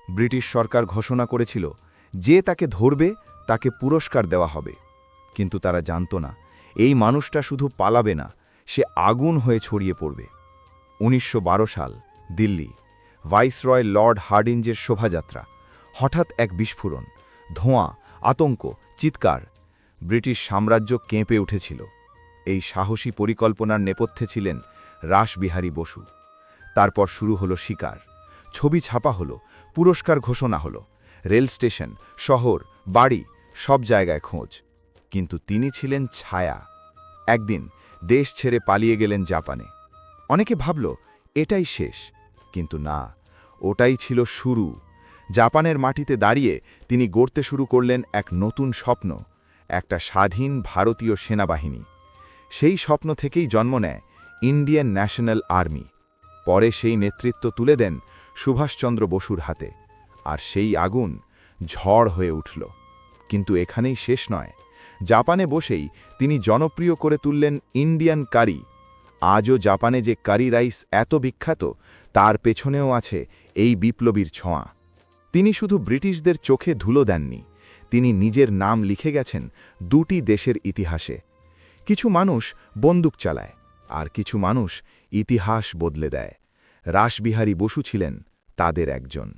British সরকার ঘোষণা করেছিল যে তাকে ধরবে তাকে পুরস্কার দেওয়া হবে, কিন্তু তারা জানত না এই মানুষটা শুধু পালাবে না, সে আগুন হয়ে ছড়িয়ে পড়বে। ১৯১২ সাল, দিল্লি, ভাইসরয় লর্ড হার্ডিঞ্জের শোভাযাত্রা। হঠাৎ এক বিস্ফোরণ, ধোঁয়া, আতঙ্ক, চিৎকার। ব্রিটিশ সাম্রাজ্য কেঁপে উঠেছিল। এই সাহসী পরিকল্পনার নেপথ্যে ছিলেন রাসবিহারী বসু। তারপর শুরু হলো শিকার। ছবি ছাপা হলো, পুরস্কার ঘোষণা হলো, রেল স্টেশন, শহর, বাড়ি, সব জায়গায় খোঁজ। কিন্তু তিনি ছিলেন ছায়া। একদিন দেশ ছেড়ে পালিয়ে গেলেন জাপানে। অনেকে ভাবল এটাই শেষ, কিন্তু না, ওটাই ছিল শুরু। জাপানের মাটিতে দাঁড়িয়ে তিনি গড়তে শুরু করলেন এক নতুন স্বপ্ন, একটা স্বাধীন ভারতীয় সেনাবাহিনী। সেই স্বপ্ন থেকেই জন্ম নেয় ইন্ডিয়ান ন্যাশনাল আর্মি। পরে সেই নেতৃত্ব তুলে দেন সুভাষচন্দ্র বসুর হাতে, আর সেই আগুন ঝড় হয়ে উঠল। কিন্তু এখানেই শেষ নয়। জাপানে বসেই তিনি জনপ্রিয় করে তুললেন ইন্ডিয়ান কারি। আজও জাপানে যে কারি রাইস এত বিখ্যাত, তার পেছনেও আছে এই বিপ্লবীর ছোঁয়া। তিনি শুধু ব্রিটিশদের চোখে ধুলো দেননি, তিনি নিজের নাম লিখে গেছেন দুটি দেশের ইতিহাসে। কিছু মানুষ বন্দুক চালায়, আর কিছু মানুষ ইতিহাস বদলে দেয়। রাসবিহারী বসু ছিলেন তাদের একজন।